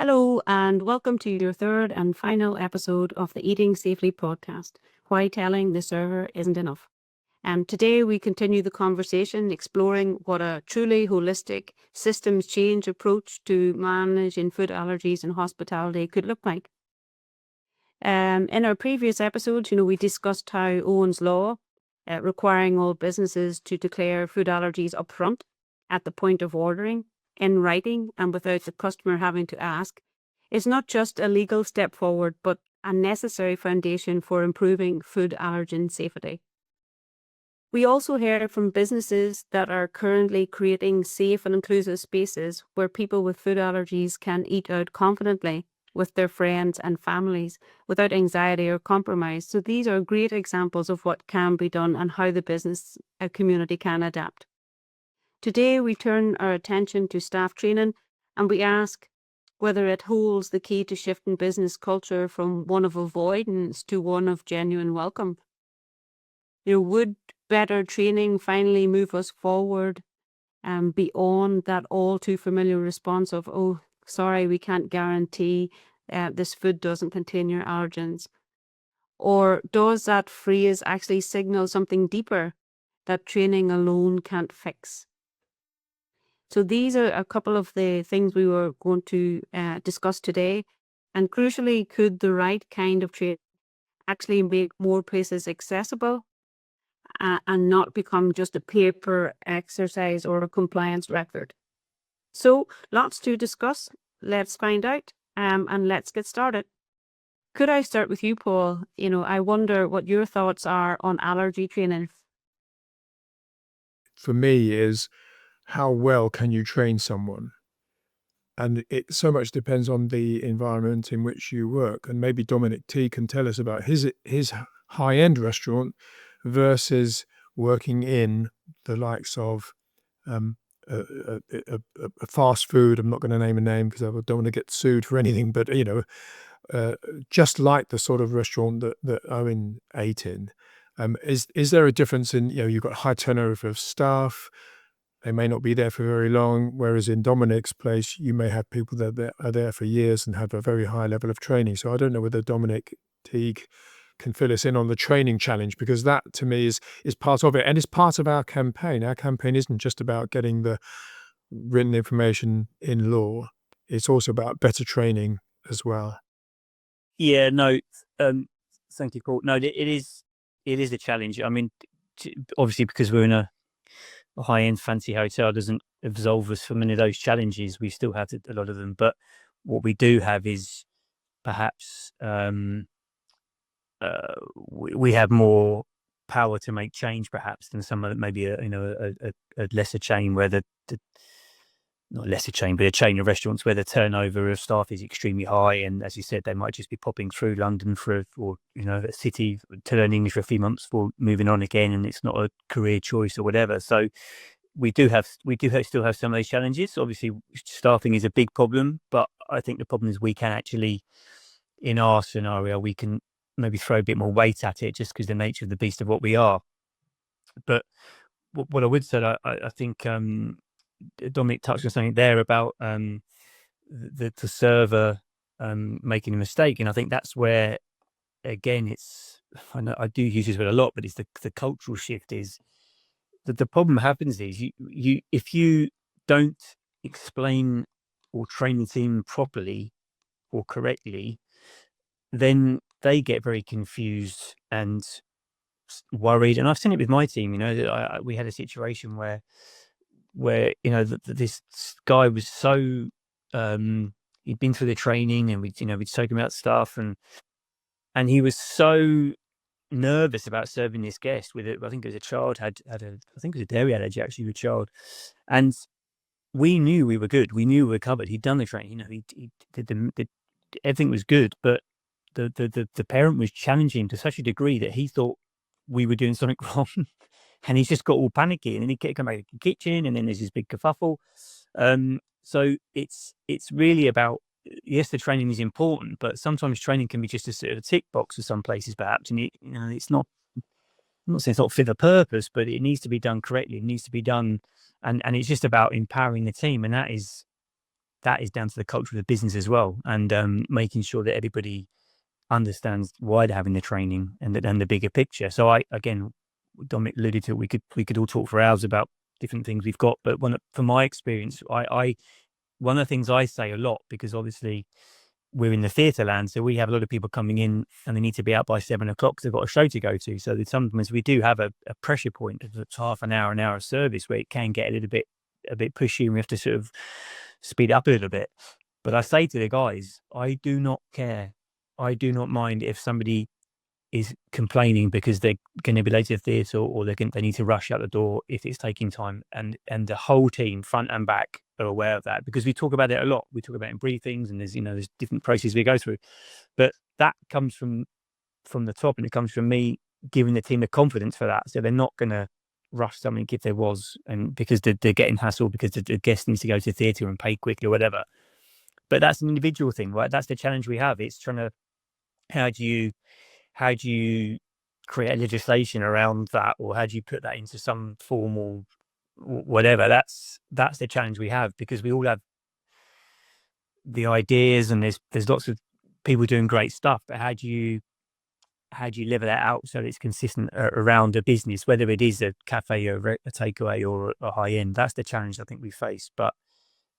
Hello, and welcome to your third and final episode of the Eating Safely podcast, Why Telling the Server Isn't Enough. Today we continue the conversation exploring what a truly holistic systems change approach to managing food allergies in hospitality could look like. In our previous episodes, we discussed how Owen's law, requiring all businesses to declare food allergies upfront at the point of ordering, in writing and without the customer having to ask, is not just a legal step forward, but a necessary foundation for improving food allergen safety. We also heard from businesses that are currently creating safe and inclusive spaces where people with food allergies can eat out confidently with their friends and families without anxiety or compromise. So these are great examples of what can be done and how the business community can adapt. Today, we turn our attention to staff training and we ask whether it holds the key to shifting business culture from one of avoidance to one of genuine welcome. Would better training finally move us forward and beyond that all too familiar response of, oh, sorry, we can't guarantee this food doesn't contain your allergens? Or does that phrase actually signal something deeper that training alone can't fix? So these are a couple of the things we were going to discuss today. And crucially, could the right kind of training actually make more places accessible and not become just a paper exercise or a compliance record? So lots to discuss. Let's find out and let's get started. Could I start with you, Paul? I wonder what your thoughts are on allergy training. For me is how well can you train someone? And it so much depends on the environment in which you work. And maybe Dominic Teague can tell us about his high-end restaurant versus working in the likes of a fast food. I'm not going to name a name because I don't want to get sued for anything, but just like the sort of restaurant that Owen ate in. Is there a difference in, you've got high turnover of staff, they may not be there for very long, whereas in Dominic's place, you may have people that are there for years and have a very high level of training. So I don't know whether Dominic Teague can fill us in on the training challenge, because that to me is part of it. And it's part of our campaign. Our campaign isn't just about getting the written information in law. It's also about better training as well. Yeah, no, thank you, Paul. No, it is a challenge. I mean, obviously because we're in a high-end fancy hotel doesn't absolve us from any of those challenges. We still have a lot of them, but what we do have is perhaps we have more power to make change, perhaps, than some of maybe a lesser chain where not lesser chain, but a chain of restaurants where the turnover of staff is extremely high, and as you said, they might just be popping through London or a city to learn English for a few months before moving on again, and it's not a career choice or whatever. So we still have some of those challenges. Obviously, staffing is a big problem, but I think the problem is we can actually, in our scenario, we can maybe throw a bit more weight at it just because the nature of the beast of what we are. But what I would say, I think Dominic touched on something there about the server making a mistake, and I think that's where, again, I know I do use this word a lot, but it's the cultural shift. Is that the problem happens is you if you don't explain or train the team properly or correctly, then they get very confused and worried. And I've seen it with my team. We had a situation where this guy was so he'd been through the training, and we'd taken him out stuff, and he was so nervous about serving this guest with it. I think it was a child I think it was a dairy allergy actually with a child, and we knew we were good. We knew we were covered. He'd done the training. He did everything was good, but the parent was challenging him to such a degree that he thought we were doing something wrong. And he's just got all panicky, and then he can't come back to the kitchen, and then there's this big kerfuffle. So it's really about, yes, the training is important, but sometimes training can be just a sort of tick box for some places, perhaps, and it's not. I'm not saying it's not fit for purpose, but it needs to be done correctly. It needs to be done, and it's just about empowering the team, and that is that is down to the culture of the business as well, and making sure that everybody understands why they're having the training and the bigger picture. So Dominic alluded to, we could all talk for hours about different things we've got, but from my experience, I one of the things I say a lot, because obviously we're in the theatre land, so we have a lot of people coming in and they need to be out by 7 o'clock because they've got a show to go to. So that sometimes we do have a pressure point of half an hour of service where it can get a bit pushy, and we have to sort of speed up a little bit. But I say to the guys, I do not care. I do not mind if somebody is complaining because they're going to be late to theatre, or they need to rush out the door if it's taking time. And the whole team, front and back, are aware of that, because we talk about it a lot. We talk about it in briefings, and there's different processes we go through. But that comes from the top, and it comes from me giving the team the confidence for that. So they're not going to rush something if there was, and because they're getting hassled because the guest needs to go to theatre and pay quickly or whatever. But that's an individual thing, right? That's the challenge we have. It's trying to, how do you create legislation around that, or how do you put that into some formal whatever? That's the challenge we have, because we all have the ideas, and there's lots of people doing great stuff, but how do you level that out so that it's consistent around a business, whether it is a cafe or a takeaway or a high end? That's the challenge I think we face. But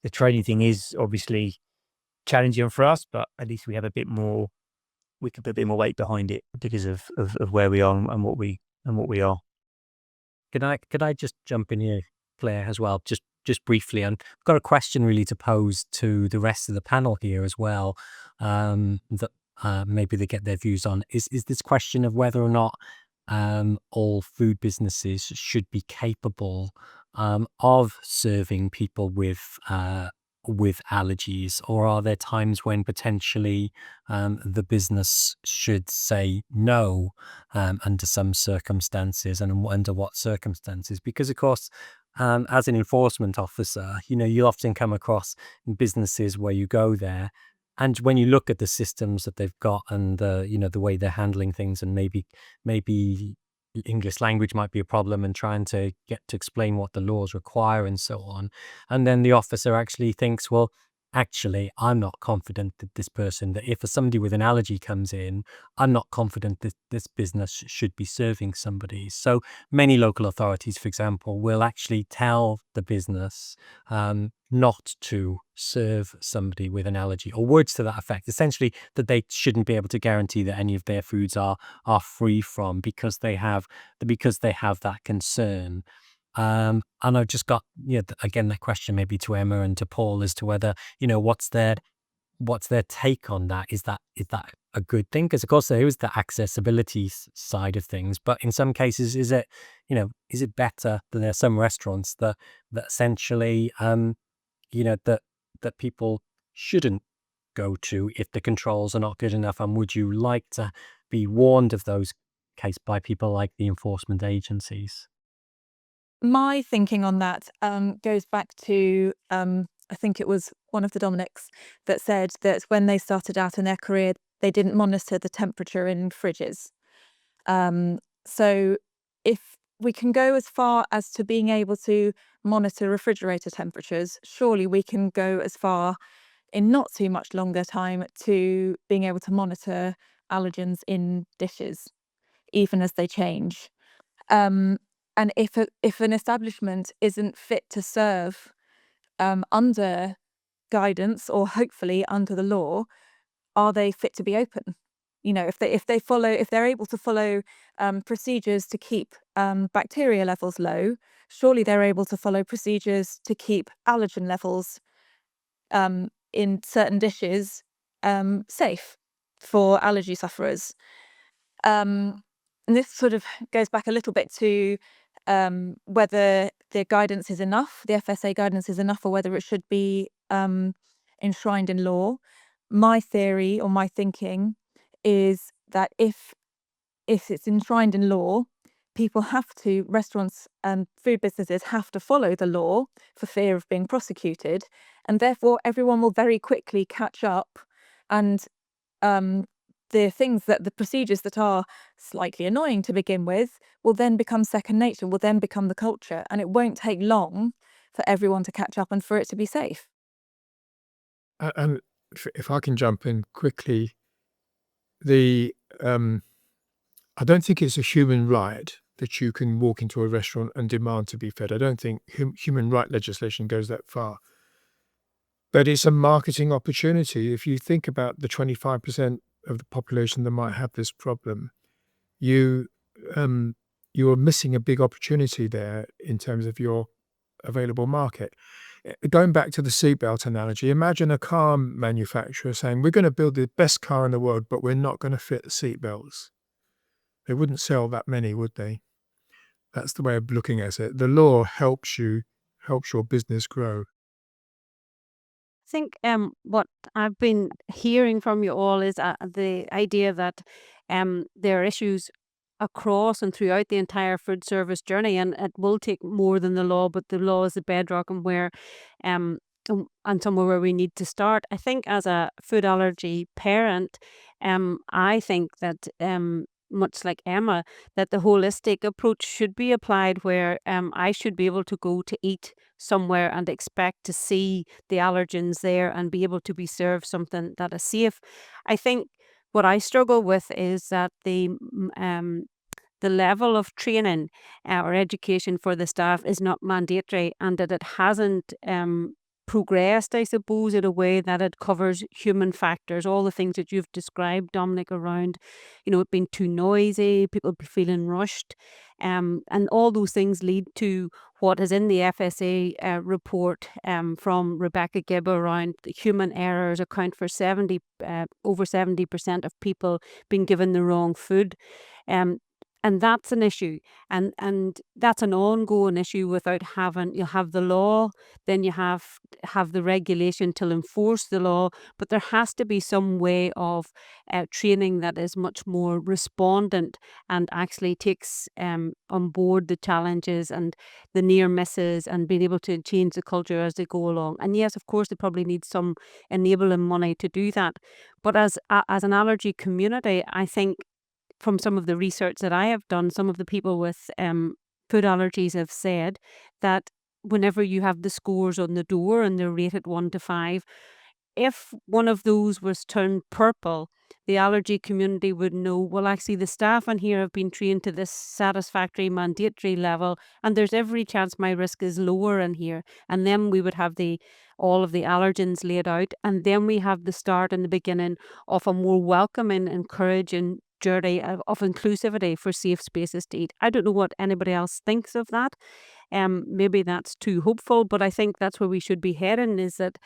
the training thing is obviously challenging for us, but at least we have we can put a bit more weight behind it because of where we are and what we are. Could I just jump in here, Claire, as well, just briefly? And I've got a question really to pose to the rest of the panel here as well, that maybe they get their views on. Is this question of whether or not all food businesses should be capable of serving people with allergies, or are there times when potentially the business should say no under some circumstances, and under what circumstances? Because of course, as an enforcement officer, you often come across businesses where you go there, and when you look at the systems that they've got, and the way they're handling things, and maybe English language might be a problem, and trying to get to explain what the laws require and so on. And then the officer actually thinks, well, actually, I'm not confident that that if somebody with an allergy comes in, I'm not confident that this business should be serving somebody. So many local authorities, for example, will actually tell the business not to serve somebody with an allergy, or words to that effect, essentially that they shouldn't be able to guarantee that any of their foods are free from, because they have that concern. And I've just got again that question maybe to Emma and to Paul as to whether what's their take on that. Is that a good thing? Because of course there is the accessibility side of things, but in some cases is it better that there are some restaurants that essentially that people shouldn't go to if the controls are not good enough? And would you like to be warned of those cases by people like the enforcement agencies? My thinking on that goes back to, I think it was one of the Dominics that said that when they started out in their career, they didn't monitor the temperature in fridges. So if we can go as far as to being able to monitor refrigerator temperatures, surely we can go as far in not too much longer time to being able to monitor allergens in dishes, even as they change. And if an establishment isn't fit to serve under guidance, or hopefully under the law, are they fit to be open? If they're able to follow procedures to keep bacteria levels low, surely they're able to follow procedures to keep allergen levels in certain dishes safe for allergy sufferers. And this sort of goes back a little bit to whether the guidance is enough, the FSA guidance is enough, or whether it should be enshrined in law. My theory, or my thinking, is that if it's enshrined in law, restaurants and food businesses have to follow the law for fear of being prosecuted, and therefore everyone will very quickly catch up, and the procedures that are slightly annoying to begin with will then become second nature, will then become the culture, and it won't take long for everyone to catch up and for it to be safe. And if I can jump in quickly, the I don't think it's a human right that you can walk into a restaurant and demand to be fed. I don't think human right legislation goes that far. But it's a marketing opportunity. If you think about the 25% of the population that might have this problem, you're missing a big opportunity there in terms of your available market. Going back to the seatbelt analogy, imagine a car manufacturer saying, we're going to build the best car in the world, but we're not going to fit seatbelts. They wouldn't sell that many, would they? That's the way of looking at it. The law helps your business grow. I think what I've been hearing from you all is the idea that there are issues across and throughout the entire food service journey, and it will take more than the law, but the law is the bedrock and where and somewhere where we need to start. I think as a food allergy parent, I think that much like Emma, that the holistic approach should be applied where I should be able to go to eat somewhere and expect to see the allergens there and be able to be served something that is safe. I think what I struggle with is that the level of training or education for the staff is not mandatory, and that it hasn't progressed, I suppose, in a way that it covers human factors, all the things that you've described, Dominic, around, it being too noisy, people feeling rushed, and all those things lead to what is in the FSA report from Rebecca Gibb around the human errors account for over 70% of people being given the wrong food. And that's an issue, and that's an ongoing issue without you'll have the law, then you have the regulation to enforce the law, but there has to be some way of training that is much more respondent and actually takes on board the challenges and the near misses and being able to change the culture as they go along. And yes, of course, they probably need some enabling money to do that. But as an allergy community, I think from some of the research that I have done, some of the people with food allergies have said that whenever you have the scores on the door and they're rated 1 to 5, if one of those was turned purple, the allergy community would know, well, actually, the staff in here have been trained to this satisfactory mandatory level, and there's every chance my risk is lower in here. And then we would have all of the allergens laid out, and then we have the start and the beginning of a more welcoming, encouraging journey of inclusivity for safe spaces to eat. I don't know what anybody else thinks of that. Maybe that's too hopeful, but I think that's where we should be heading, is that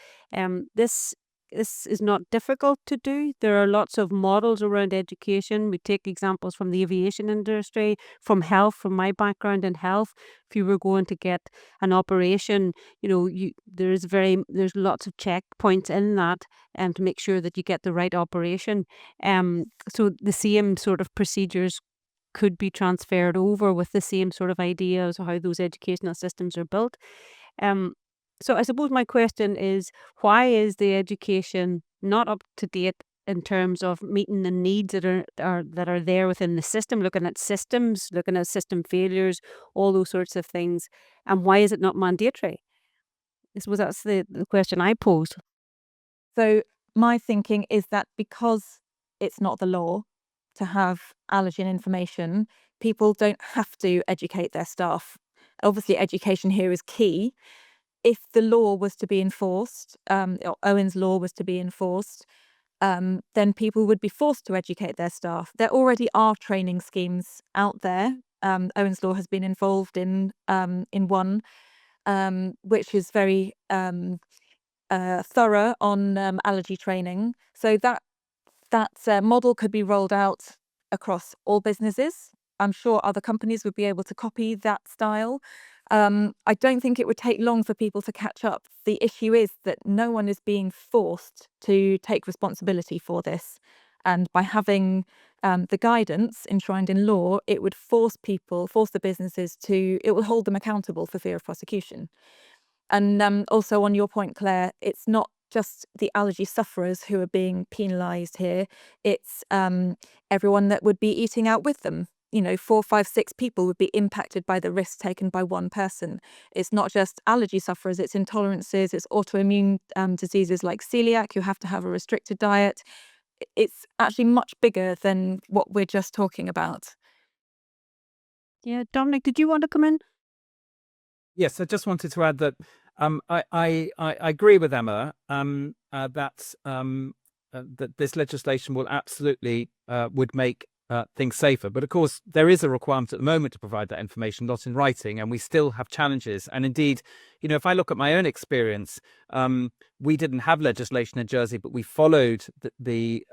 this is not difficult to do. There are lots of models around education. We take examples from the aviation industry, from health, from my background in health. If you were going to get an operation, there's lots of checkpoints in that to make sure that you get the right operation. So the same sort of procedures could be transferred over with the same sort of ideas of how those educational systems are built. So I suppose my question is, why is the education not up to date in terms of meeting the needs that are there within the system, looking at systems, looking at system failures, all those sorts of things, and why is it not mandatory? I suppose that's the question I posed. So my thinking is that because it's not the law to have allergen information, people don't have to educate their staff. Obviously, education here is key. If the law was to be enforced, or Owen's law was to be enforced, then people would be forced to educate their staff. There already are training schemes out there. Owen's law has been involved in one, which is very thorough on allergy training. So that model could be rolled out across all businesses. I'm sure other companies would be able to copy that style. I don't think it would take long for people to catch up. The issue is that no one is being forced to take responsibility for this. And by having the guidance enshrined in law, it would force the businesses it will hold them accountable for fear of prosecution. And also on your point, Claire, it's not just the allergy sufferers who are being penalised here. It's everyone that would be eating out with them. 4, 5, 6 people would be impacted by the risk taken by one person. It's not just allergy sufferers, it's intolerances, it's autoimmune diseases like celiac, who have to have a restricted diet. It's actually much bigger than what we're just talking about. Yeah, Dominic, did you want to come in? Yes, I just wanted to add that I agree with Emma that this legislation will absolutely would make things safer. But of course, there is a requirement at the moment to provide that information, not in writing, and we still have challenges. And indeed, if I look at my own experience, we didn't have legislation in Jersey, but we followed the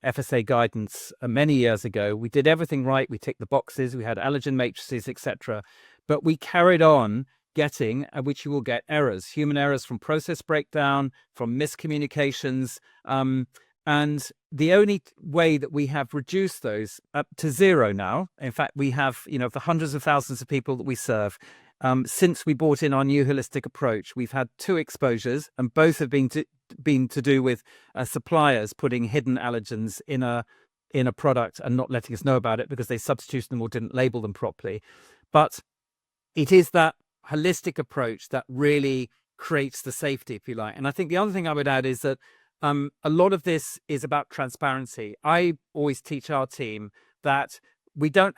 FSA guidance many years ago. We did everything right. We ticked the boxes. We had allergen matrices, etc. But we carried on getting, which you will get, errors, human errors from process breakdown, from miscommunications. And the only way that we have reduced those up to zero now, in fact, we have, the hundreds of thousands of people that we serve, since we brought in our new holistic approach, we've had 2 exposures, and both have been to do with suppliers putting hidden allergens in a product and not letting us know about it because they substituted them or didn't label them properly. But it is that holistic approach that really creates the safety, if you like. And I think the other thing I would add is that a lot of this is about transparency. I always teach our team that we don't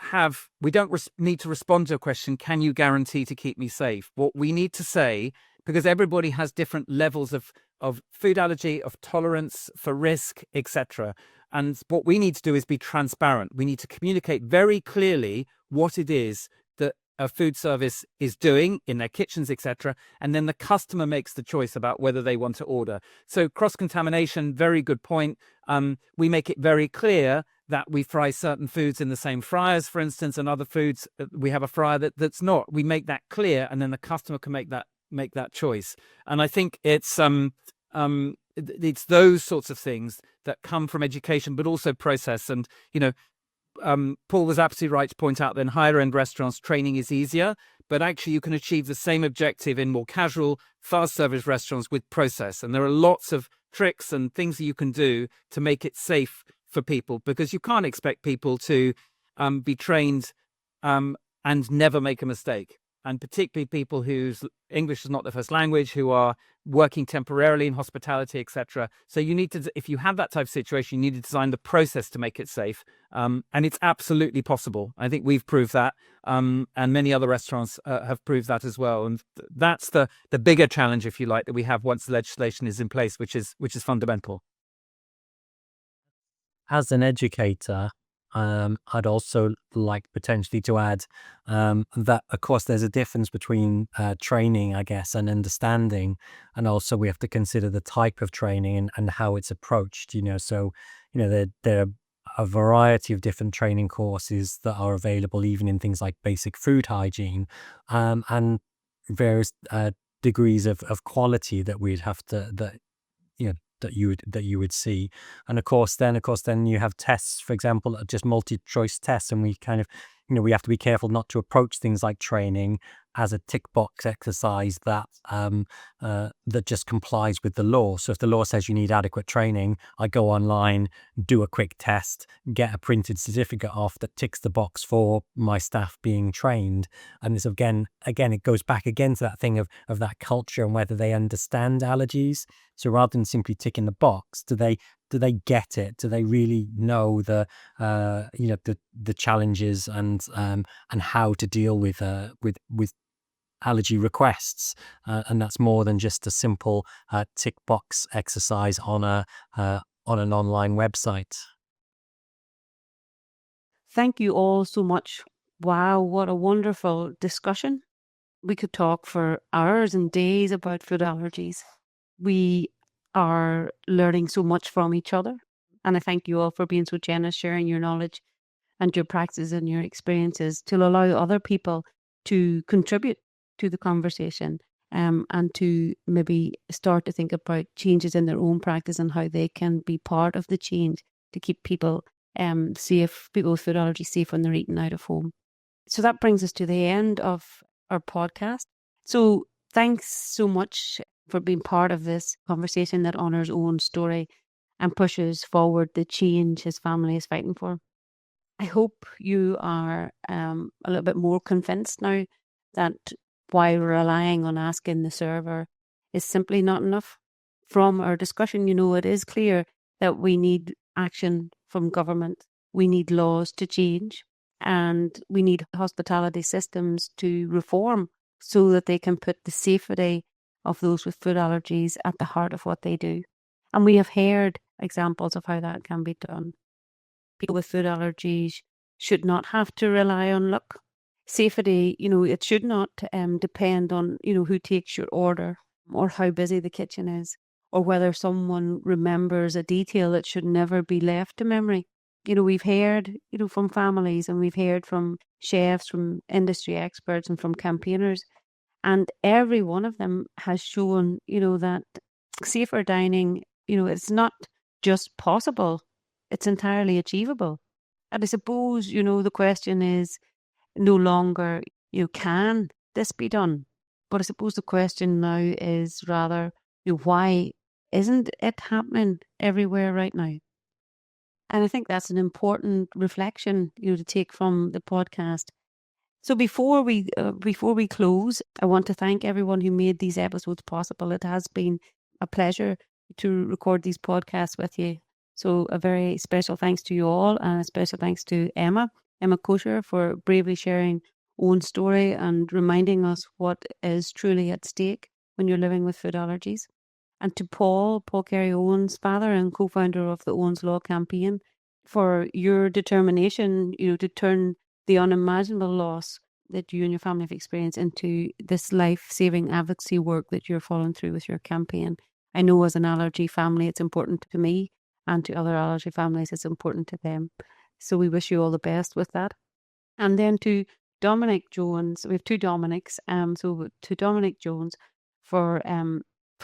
need to respond to a question, can you guarantee to keep me safe? What we need to say, because everybody has different levels of food allergy, of tolerance for risk, etc. And what we need to do is be transparent. We need to communicate very clearly what it is that a food service is doing in their kitchens, etc. And then the customer makes the choice about whether they want to order. So cross-contamination, very good point. We make it very clear that we fry certain foods in the same fryers, for instance, and other foods, we have a fryer that's not. We make that clear, and then the customer can make that choice. And I think it's those sorts of things that come from education, but also process. And, Paul was absolutely right to point out that in higher end restaurants, training is easier, but actually you can achieve the same objective in more casual, fast service restaurants with process. And there are lots of tricks and things that you can do to make it safe for people, because you can't expect people to be trained and never make a mistake. And particularly people whose English is not their first language, who are working temporarily in hospitality, etc. So you need to, if you have that type of situation, you need to design the process to make it safe. And it's absolutely possible. I think we've proved that, and many other restaurants have proved that as well. And that's the bigger challenge, if you like, that we have once the legislation is in place, which is fundamental. As an educator, I'd also like potentially to add that, of course, there's a difference between training, I guess, and understanding, and also we have to consider the type of training and how it's approached. So there are a variety of different training courses that are available, even in things like basic food hygiene, and various degrees of quality that we'd have to that you would see. And of course then you have tests, for example, just multi-choice tests, and we kind of we have to be careful not to approach things like training as a tick box exercise that just complies with the law. So if the law says you need adequate training, I go online, do a quick test, get a printed certificate off that ticks the box for my staff being trained. And this again it goes back again to that thing of that culture and whether they understand allergies. So rather than simply ticking the box, do they get it? Do they really know the challenges and how to deal with allergy requests? And that's more than just a simple tick box exercise on an online website. Thank you all so much. Wow, what a wonderful discussion. We could talk for hours and days about food allergies. We are learning so much from each other. And I thank you all for being so generous, sharing your knowledge and your practices and your experiences to allow other people to contribute to the conversation, and to maybe start to think about changes in their own practice and how they can be part of the change to keep people safe, people with food allergies safe when they're eating out of home. So that brings us to the end of our podcast. So thanks so much for being part of this conversation that honours Owen's story and pushes forward the change his family is fighting for. I hope you are a little bit more convinced now that while relying on asking the server is simply not enough. From our discussion, it is clear that we need action from government. We need laws to change, and we need hospitality systems to reform so that they can put the safety of those with food allergies at the heart of what they do. And we have heard examples of how that can be done. People with food allergies should not have to rely on luck. Safety, it should not depend on, who takes your order or how busy the kitchen is or whether someone remembers a detail that should never be left to memory. We've heard, from families, and we've heard from chefs, from industry experts and from campaigners, and every one of them has shown, that safer dining, it's not just possible, it's entirely achievable. And I suppose, the question is no longer, can this be done? But I suppose the question now is rather, why isn't it happening everywhere right now? And I think that's an important reflection, to take from the podcast. So before we close, I want to thank everyone who made these episodes possible. It has been a pleasure to record these podcasts with you. So a very special thanks to you all, and a special thanks to Emma Kosher, for bravely sharing Owen's story and reminding us what is truly at stake when you're living with food allergies. And to Paul Carey, Owen's father and co-founder of the Owen's Law campaign, for your determination, to turn the unimaginable loss that you and your family have experienced into this life-saving advocacy work that you're following through with your campaign. I know as an allergy family, it's important to me, and to other allergy families, it's important to them. So we wish you all the best with that. And then to Dominic Jones, we have two Dominics. So to Dominic Jones for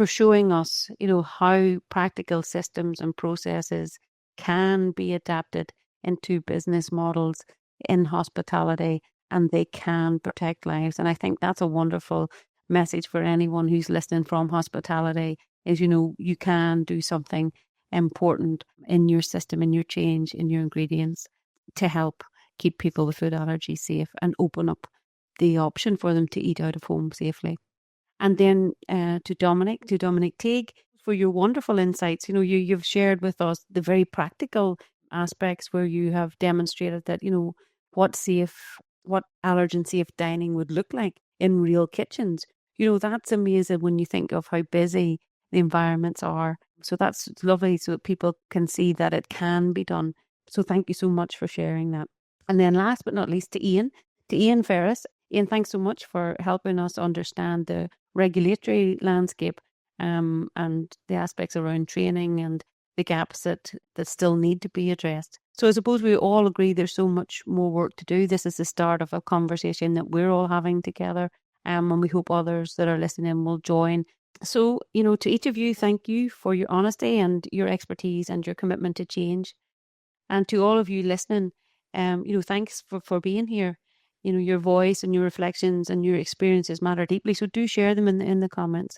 showing us, how practical systems and processes can be adapted into business models in hospitality, and they can protect lives. And I think that's a wonderful message for anyone who's listening from hospitality is, you can do something important in your system, in your change, in your ingredients to help keep people with food allergies safe and open up the option for them to eat out of home safely. And then to Dominic Teague, for your wonderful insights. You've shared with us the very practical aspects where you have demonstrated that, what allergen safe dining would look like in real kitchens. That's amazing when you think of how busy the environments are. So that's lovely, so that people can see that it can be done. So thank you so much for sharing that. And then last but not least, to Iain Ferris. Iain, thanks so much for helping us understand the regulatory landscape and the aspects around training and the gaps that still need to be addressed. So I suppose we all agree there's so much more work to do. This is the start of a conversation that we're all having together, and we hope others that are listening will join. So, to each of you, thank you for your honesty and your expertise and your commitment to change. And to all of you listening, thanks for being here. Your voice and your reflections and your experiences matter deeply. So do share them in the comments.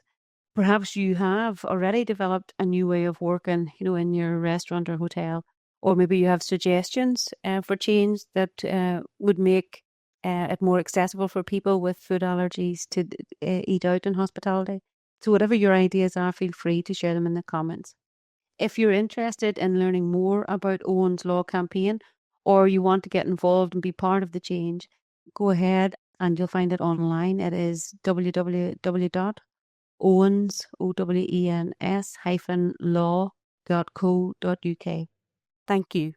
Perhaps you have already developed a new way of working, in your restaurant or hotel, or maybe you have suggestions for change that would make it more accessible for people with food allergies to eat out in hospitality. So whatever your ideas are, feel free to share them in the comments. If you're interested in learning more about Owen's Law campaign, or you want to get involved and be part of the change, go ahead and you'll find it online. It is www.owens-law.co.uk. Thank you.